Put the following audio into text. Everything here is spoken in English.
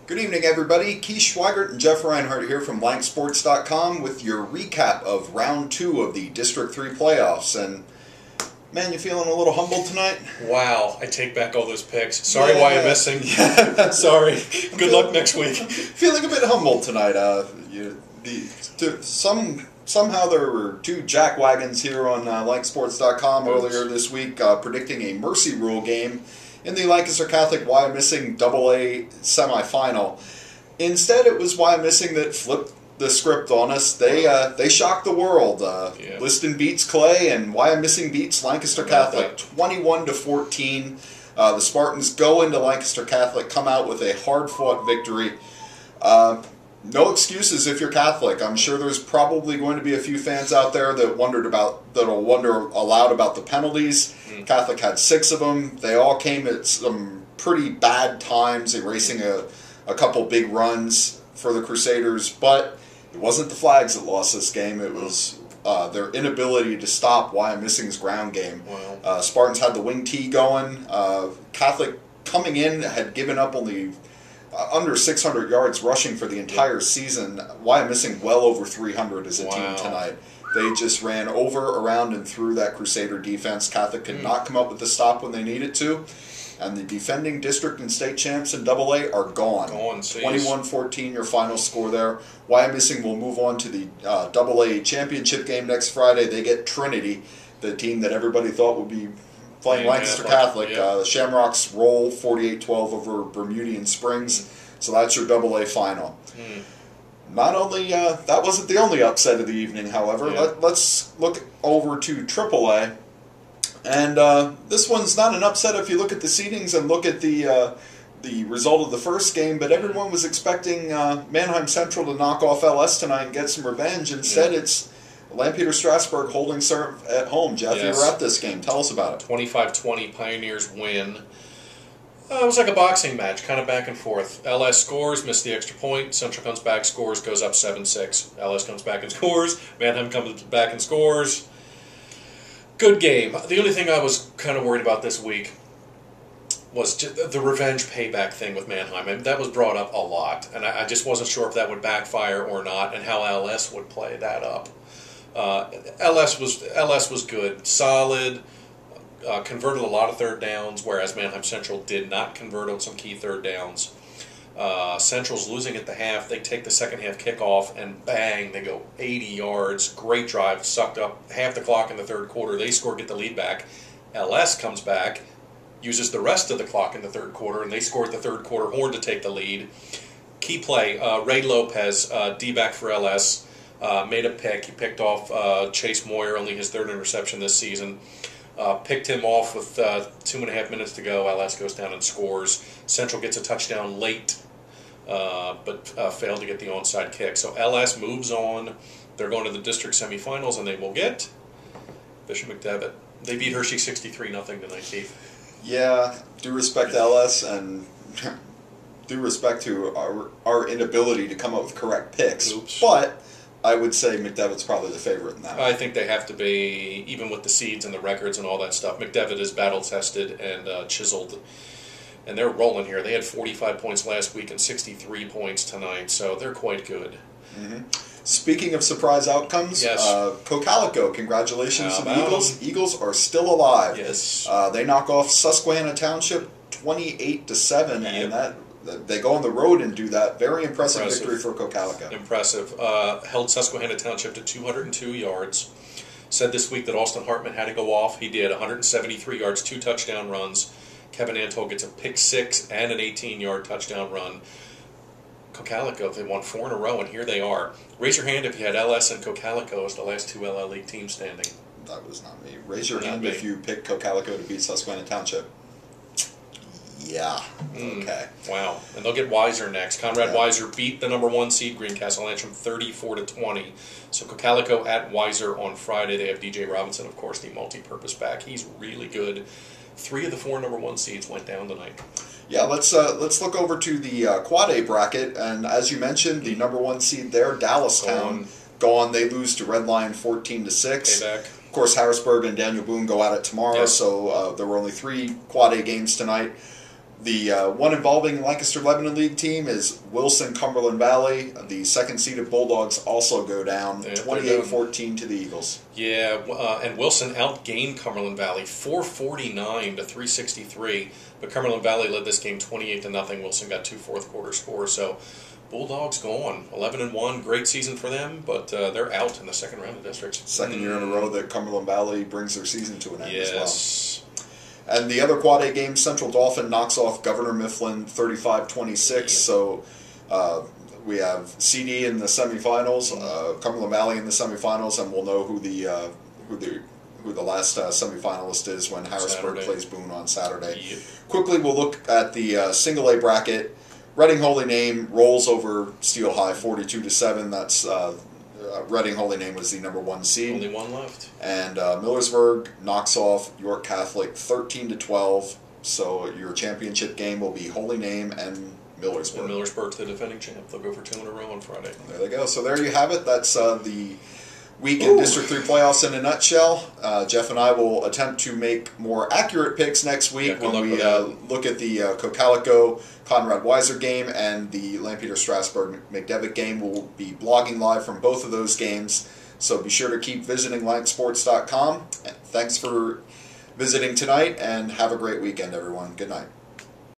Good evening, everybody. Keith Schweigert and Jeff Reinhardt here from Lancaster-Lebanon with your recap of Round 2 of the District 3 playoffs. And, man, you feeling a little humbled tonight? Wow, I take back all those picks. Sorry why I'm missing. Sorry. Good luck next week. Feeling a bit humbled tonight. Somehow there were two jackwagons here on Lancaster-Lebanon earlier this week predicting a mercy rule game in the Lancaster Catholic Wyomissing AA semifinal. Instead, it was Wyomissing that flipped the script on us. They shocked the world. Liston beats Clay, and Wyomissing beats Lancaster Catholic 21-14. The Spartans go into Lancaster Catholic, come out with a hard-fought victory. No excuses if you're Catholic. I'm sure there's probably going to be a few fans out there that that'll wonder aloud about the penalties. Catholic had 6 of them. They all came at some pretty bad times, erasing a couple big runs for the Crusaders. But it wasn't the flags that lost this game. It was their inability to stop Wyomissing's ground game. Wow. Spartans had the wing tee going. Catholic coming in had given up only under 600 yards rushing for the entire season. Wyomissing well over 300 as a team tonight. They just ran over, around, and through that Crusader defense. Catholic could not come up with the stop when they needed to. And the defending district and state champs in AA are gone. 21-14 your final score there. Wyomissing will move on to the AA championship game next Friday. They get Trinity, the team that everybody thought would be playing Lancaster Catholic. The Shamrocks roll 48-12 over Bermudian Springs. So that's your AA final. Not only, that wasn't the only upset of the evening, however. Let's look over to AAA. And this one's not an upset if you look at the seedings and look at the result of the first game, but everyone was expecting Mannheim Central to knock off LS tonight and get some revenge. Instead, it's Lampeter Strasburg holding serve at home. Jeff, you were at this game. Tell us about it. 25-20 Pioneers win. It was like a boxing match, kind of back and forth. LS scores, missed the extra point. Central comes back, scores, goes up 7-6. LS comes back and scores. Mannheim comes back and scores. Good game. The only thing I was kind of worried about this week was the revenge payback thing with Mannheim. I mean, that was brought up a lot, and I just wasn't sure if that would backfire or not, and how LS would play that up. LS was good, solid. Converted a lot of third downs, whereas Mannheim Central did not convert on some key third downs. Central's losing at the half. They take the second half kickoff, and bang, they go 80 yards. Great drive, sucked up half the clock in the third quarter. They score, get the lead back. LS comes back, uses the rest of the clock in the third quarter, and they score at the third quarter horn to take the lead. Key play, Ray Lopez, D-back for LS, made a pick. He picked off Chase Moyer, only his 3rd interception this season. Picked him off with 2.5 minutes to go. LS goes down and scores. Central gets a touchdown late, but failed to get the onside kick. So LS moves on. They're going to the district semifinals, and they will get Bishop McDevitt. They beat Hershey 63-0 tonight, Keith. Yeah, due respect to LS and due respect to our inability to come up with correct picks. Oops. But I would say McDevitt's probably the favorite in that. I think they have to be, even with the seeds and the records and all that stuff. McDevitt is battle-tested and chiseled, and they're rolling here. They had 45 points last week and 63 points tonight, so they're quite good. Speaking of surprise outcomes, Cocalico, congratulations to the Eagles. Eagles are still alive. Yes. They knock off Susquehanna Township 28-7, and they go on the road and do that. Very impressive victory for Cocalico. Impressive. Held Susquehanna Township to 202 yards. Said this week that Austin Hartman had to go off. He did. 173 yards, 2 touchdown runs. Kevin Antol gets a pick 6 and an 18-yard touchdown run. Cocalico, they won 4 in a row, and here they are. Raise your hand if you had LS and Cocalico as the last 2 LL League teams standing. That was not me. Raise your hand if you picked Cocalico to beat Susquehanna Township. Yeah. Okay. Wow. And they'll get Weiser next. Conrad Weiser beat the number 1 seed Greencastle Antrim 34-20. So Cocalico at Weiser on Friday. They have DJ Robinson, of course, the multi-purpose back. He's really good. 3 of the 4 number 1 seeds went down tonight. Yeah, let's look over to the Quad A bracket, and as you mentioned, the number 1 seed there, Dallastown, gone. They lose to Red Lion 14-6. Payback. Of course, Harrisburg and Daniel Boone go at it tomorrow, so there were only 3 Quad A games tonight. The one involving Lancaster-Lebanon League team is Wilson-Cumberland Valley. The second-seeded Bulldogs also go down 28-14 to the Eagles. Yeah, and Wilson outgained Cumberland Valley 449 to 363. But Cumberland Valley led this game 28-0. Wilson got 2 fourth-quarter scores. So Bulldogs go on 11-1. Great season for them, but they're out in the second round of districts. Second year in a row that Cumberland Valley brings their season to an end as well. Yes. And the other Quad A game, Central Dauphin knocks off Governor Mifflin 35-26. So we have CD in the semifinals, Cumberland Valley in the semifinals, and we'll know who the last semifinalist is when Harrisburg plays Boone on Saturday. Yep. Quickly, we'll look at the single A bracket. Reading Holy Name rolls over Steel High 42-7. That's Reading Holy Name was the number 1 seed. Only one left. And Millersburg knocks off York Catholic 13-12. So your championship game will be Holy Name and Millersburg. And Millersburg's the defending champ. They'll go for 2 in a row on Friday. There they go. So there you have it. That's the week in District 3 playoffs in a nutshell. Jeff and I will attempt to make more accurate picks next week when we look at the Cocalico Conrad Weiser game and the Lampeter Strasburg McDevitt game. We'll be blogging live from both of those games. So be sure to keep visiting Lanksports.com. Thanks for visiting tonight, and have a great weekend, everyone. Good night.